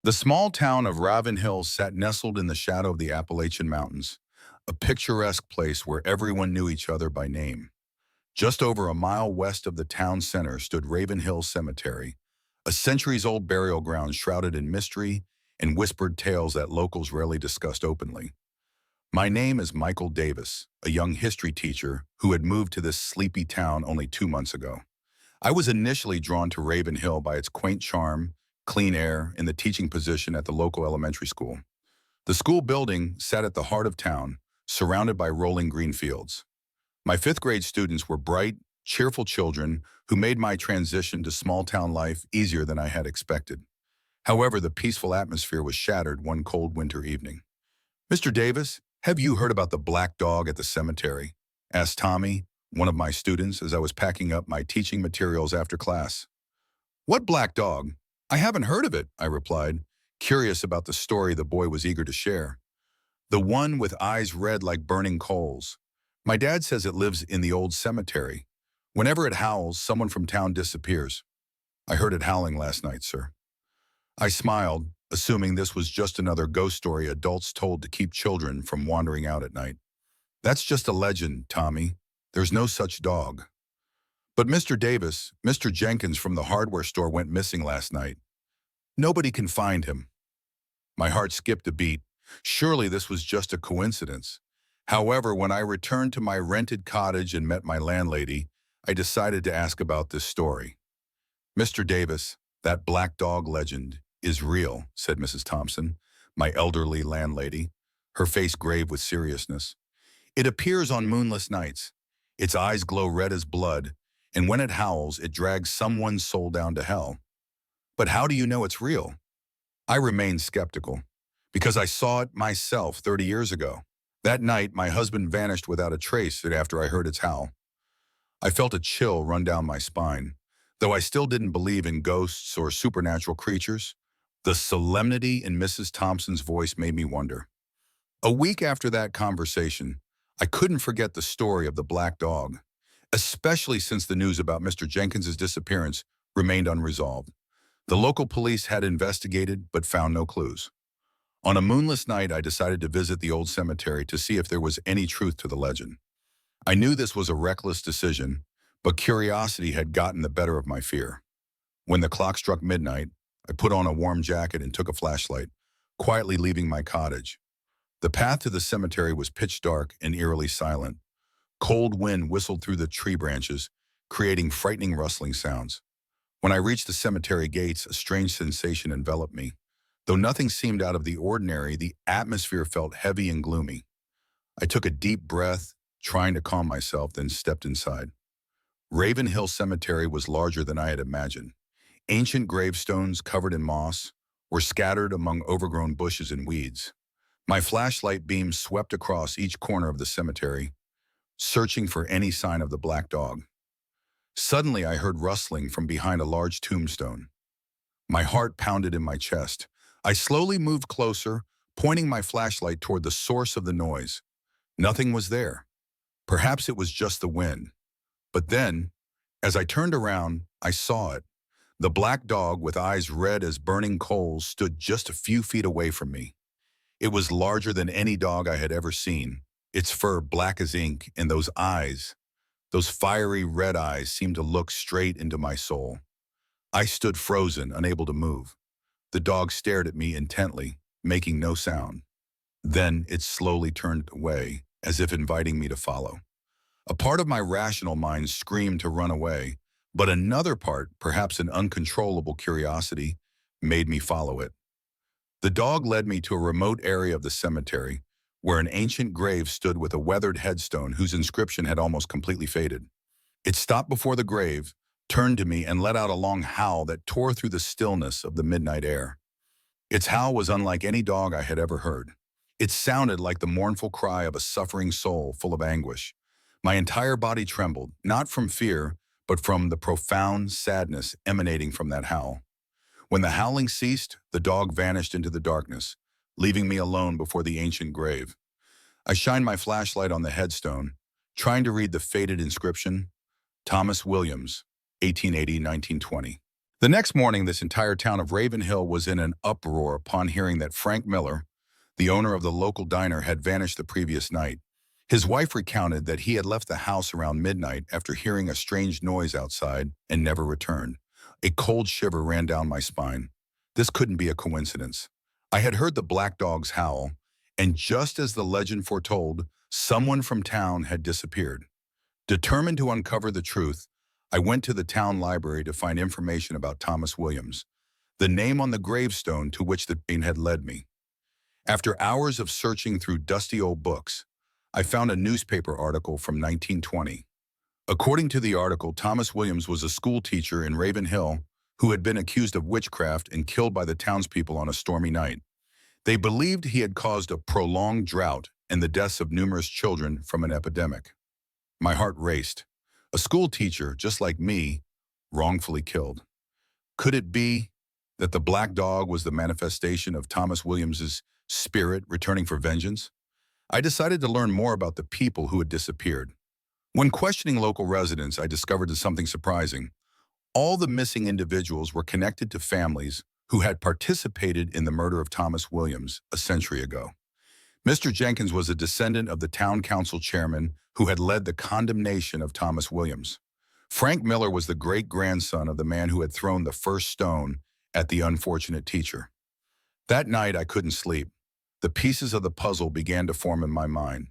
The small town of Ravenhill sat nestled in the shadow of the Appalachian Mountains, a picturesque place where everyone knew each other by name. Just over a mile west of the town center stood Ravenhill Cemetery, a centuries-old burial ground shrouded in mystery and whispered tales that locals rarely discussed openly. My name is Michael Davis, a young history teacher who had moved to this sleepy town only 2 months ago. I was initially drawn to Ravenhill by its quaint charm, clean air, and the teaching position at the local elementary school. The school building sat at the heart of town, surrounded by rolling green fields. My fifth grade students were bright, cheerful children who made my transition to small town life easier than I had expected. However, the peaceful atmosphere was shattered one cold winter evening. "Mr. Davis, have you heard about the black dog at the cemetery?" asked Tommy, one of my students, as I was packing up my teaching materials after class. "What black dog? I haven't heard of it," I replied, curious about the story the boy was eager to share. "The one with eyes red like burning coals. My dad says it lives in the old cemetery. Whenever it howls, someone from town disappears. I heard it howling last night, sir." I smiled, assuming this was just another ghost story adults told to keep children from wandering out at night. "That's just a legend, Tommy. There's no such dog." "But Mr. Davis, Mr. Jenkins from the hardware store went missing last night. Nobody can find him." My heart skipped a beat. Surely this was just a coincidence. However, when I returned to my rented cottage and met my landlady, I decided to ask about this story. "Mr. Davis, that black dog legend is real," said Mrs. Thompson, my elderly landlady, her face grave with seriousness. "It appears on moonless nights. Its eyes glow red as blood, and when it howls, it drags someone's soul down to hell." "But how do you know it's real?" I remained skeptical, because I saw it myself 30 years ago. That night, my husband vanished without a trace after I heard its howl. I felt a chill run down my spine. Though I still didn't believe in ghosts or supernatural creatures, the solemnity in Mrs. Thompson's voice made me wonder. A week after that conversation, I couldn't forget the story of the black dog, especially since the news about Mr. Jenkins's disappearance remained unresolved. The local police had investigated but found no clues. On a moonless night, I decided to visit the old cemetery to see if there was any truth to the legend. I knew this was a reckless decision, but curiosity had gotten the better of my fear. When the clock struck midnight, I put on a warm jacket and took a flashlight, quietly leaving my cottage. The path to the cemetery was pitch dark and eerily silent. Cold wind whistled through the tree branches, creating frightening rustling sounds. When I reached the cemetery gates, a strange sensation enveloped me. Though nothing seemed out of the ordinary, the atmosphere felt heavy and gloomy. I took a deep breath, trying to calm myself, then stepped inside. Ravenhill Cemetery was larger than I had imagined. Ancient gravestones covered in moss were scattered among overgrown bushes and weeds. My flashlight beam swept across each corner of the cemetery, searching for any sign of the black dog. Suddenly, I heard rustling from behind a large tombstone. My heart pounded in my chest. I slowly moved closer, pointing my flashlight toward the source of the noise. Nothing was there. Perhaps it was just the wind. But then, as I turned around, I saw it. The black dog, with eyes red as burning coals, stood just a few feet away from me. It was larger than any dog I had ever seen, its fur black as ink, and those fiery red eyes seemed to look straight into my soul. I stood frozen, unable to move. The dog stared at me intently, making no sound. Then it slowly turned away, as if inviting me to follow. A part of my rational mind screamed to run away, but another part, perhaps an uncontrollable curiosity, made me follow it. The dog led me to a remote area of the cemetery, where an ancient grave stood with a weathered headstone whose inscription had almost completely faded. It stopped before the grave, turned to me, and let out a long howl that tore through the stillness of the midnight air. Its howl was unlike any dog I had ever heard. It sounded like the mournful cry of a suffering soul full of anguish. My entire body trembled, not from fear, but from the profound sadness emanating from that howl. When the howling ceased, the dog vanished into the darkness, leaving me alone before the ancient grave. I shined my flashlight on the headstone, trying to read the faded inscription, Thomas Williams, 1880-1920. The next morning, this entire town of Ravenhill was in an uproar upon hearing that Frank Miller, the owner of the local diner, had vanished the previous night. His wife recounted that he had left the house around midnight after hearing a strange noise outside and never returned. A cold shiver ran down my spine. This couldn't be a coincidence. I had heard the black dogs howl, and just as the legend foretold, someone from town had disappeared. Determined to uncover the truth, I went to the town library to find information about Thomas Williams, the name on the gravestone to which the pain had led me. After hours of searching through dusty old books, I found a newspaper article from 1920. According to the article, Thomas Williams was a school teacher in Ravenhill who had been accused of witchcraft and killed by the townspeople on a stormy night. They believed he had caused a prolonged drought and the deaths of numerous children from an epidemic. My heart raced. A school teacher, just like me, wrongfully killed. Could it be that the black dog was the manifestation of Thomas Williams's spirit returning for vengeance? I decided to learn more about the people who had disappeared. When questioning local residents, I discovered something surprising. All the missing individuals were connected to families who had participated in the murder of Thomas Williams a century ago. Mr. Jenkins was a descendant of the town council chairman who had led the condemnation of Thomas Williams. Frank Miller was the great-grandson of the man who had thrown the first stone at the unfortunate teacher. That night, I couldn't sleep. The pieces of the puzzle began to form in my mind.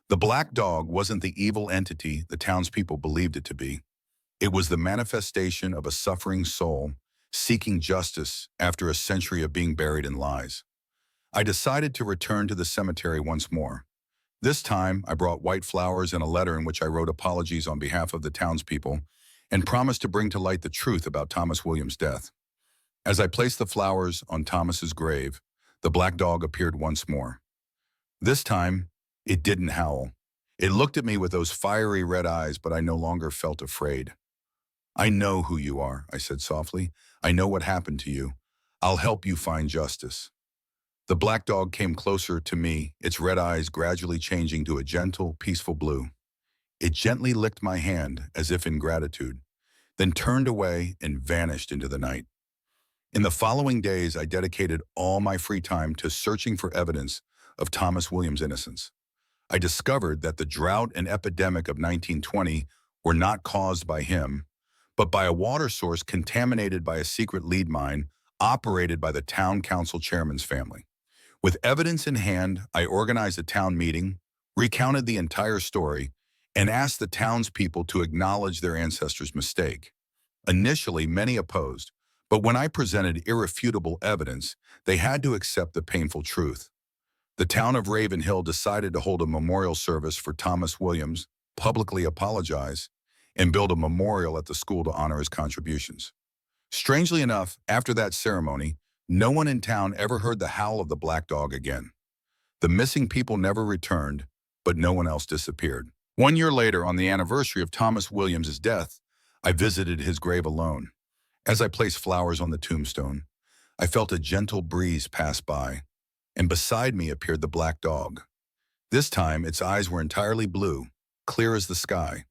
The black dog wasn't the evil entity the townspeople believed it to be. It was the manifestation of a suffering soul seeking justice after a century of being buried in lies. I decided to return to the cemetery once more. This time, I brought white flowers and a letter in which I wrote apologies on behalf of the townspeople and promised to bring to light the truth about Thomas Williams' death. As I placed the flowers on Thomas's grave, the black dog appeared once more. This time, it didn't howl. It looked at me with those fiery red eyes, but I no longer felt afraid. "I know who you are," I said softly. "I know what happened to you. I'll help you find justice." The black dog came closer to me, its red eyes gradually changing to a gentle, peaceful blue. It gently licked my hand as if in gratitude, then turned away and vanished into the night. In the following days, I dedicated all my free time to searching for evidence of Thomas Williams' innocence. I discovered that the drought and epidemic of 1920 were not caused by him, but by a water source contaminated by a secret lead mine operated by the town council chairman's family. With evidence in hand, I organized a town meeting, recounted the entire story, and asked the townspeople to acknowledge their ancestors' mistake. Initially, many opposed, but when I presented irrefutable evidence, they had to accept the painful truth. The town of Ravenhill decided to hold a memorial service for Thomas Williams, publicly apologize, and build a memorial at the school to honor his contributions. Strangely enough, after that ceremony, no one in town ever heard the howl of the black dog again. The missing people never returned, but no one else disappeared. 1 year later, on the anniversary of Thomas Williams' death, I visited his grave alone. As I placed flowers on the tombstone, I felt a gentle breeze pass by, and beside me appeared the black dog. This time, its eyes were entirely blue, clear as the sky.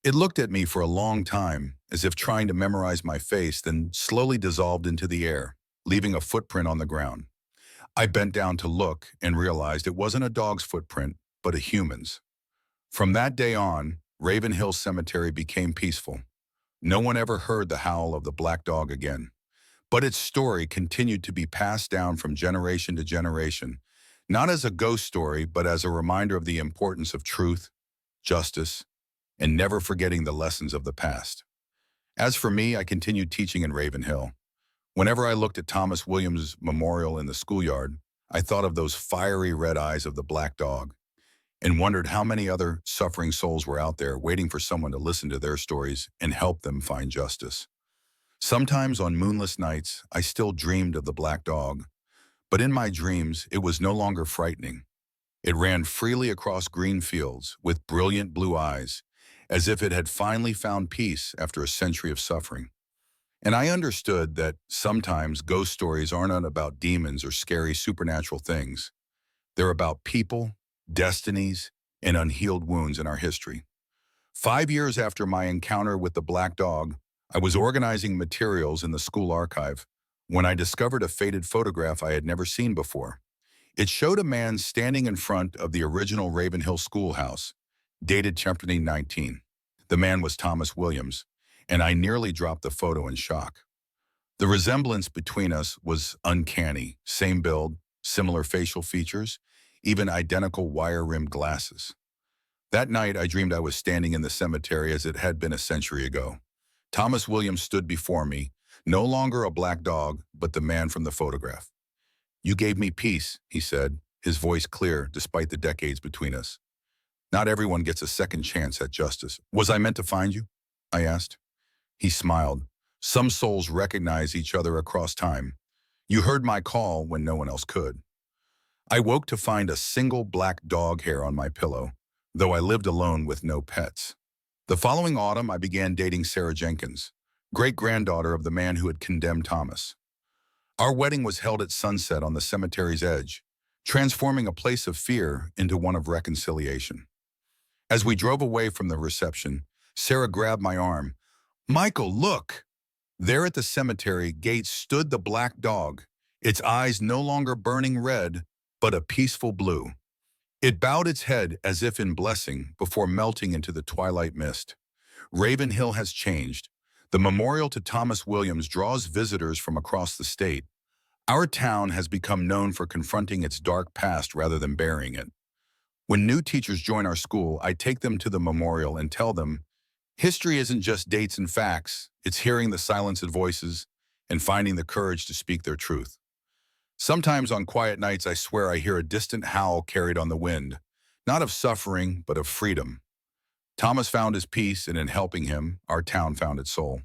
It looked at me for a long time, as if trying to memorize my face, then slowly dissolved into the air, leaving a footprint on the ground. I bent down to look and realized it wasn't a dog's footprint, but a human's. From that day on, Ravenhill Cemetery became peaceful. No one ever heard the howl of the black dog again. But its story continued to be passed down from generation to generation, not as a ghost story, but as a reminder of the importance of truth, justice, and never forgetting the lessons of the past. As for me, I continued teaching in Ravenhill. Whenever I looked at Thomas Williams' memorial in the schoolyard, I thought of those fiery red eyes of the black dog and wondered how many other suffering souls were out there waiting for someone to listen to their stories and help them find justice. Sometimes on moonless nights, I still dreamed of the black dog, but in my dreams, it was no longer frightening. It ran freely across green fields with brilliant blue eyes, as if it had finally found peace after a century of suffering. And I understood that sometimes ghost stories aren't about demons or scary supernatural things. They're about people, destinies, and unhealed wounds in our history. 5 years after my encounter with the black dog, I was organizing materials in the school archive when I discovered a faded photograph I had never seen before. It showed a man standing in front of the original Ravenhill schoolhouse, dated 2019. The man was Thomas Williams, and I nearly dropped the photo in shock. The resemblance between us was uncanny. Same build, similar facial features, even identical wire-rimmed glasses. That night, I dreamed I was standing in the cemetery as it had been a century ago. Thomas Williams stood before me, no longer a black dog, but the man from the photograph. "You gave me peace," he said, his voice clear despite the decades between us. "Not everyone gets a second chance at justice." "Was I meant to find you?" I asked. He smiled. "Some souls recognize each other across time. You heard my call when no one else could." I woke to find a single black dog hair on my pillow, though I lived alone with no pets. The following autumn, I began dating Sarah Jenkins, great-granddaughter of the man who had condemned Thomas. Our wedding was held at sunset on the cemetery's edge, transforming a place of fear into one of reconciliation. As we drove away from the reception, Sarah grabbed my arm. "Michael, look!" There at the cemetery gate stood the black dog, its eyes no longer burning red, but a peaceful blue. It bowed its head as if in blessing before melting into the twilight mist. Ravenhill has changed. The memorial to Thomas Williams draws visitors from across the state. Our town has become known for confronting its dark past rather than burying it. When new teachers join our school, I take them to the memorial and tell them, history isn't just dates and facts, it's hearing the silenced voices and finding the courage to speak their truth. Sometimes on quiet nights, I swear I hear a distant howl carried on the wind, not of suffering, but of freedom. Thomas found his peace, and in helping him, our town found its soul.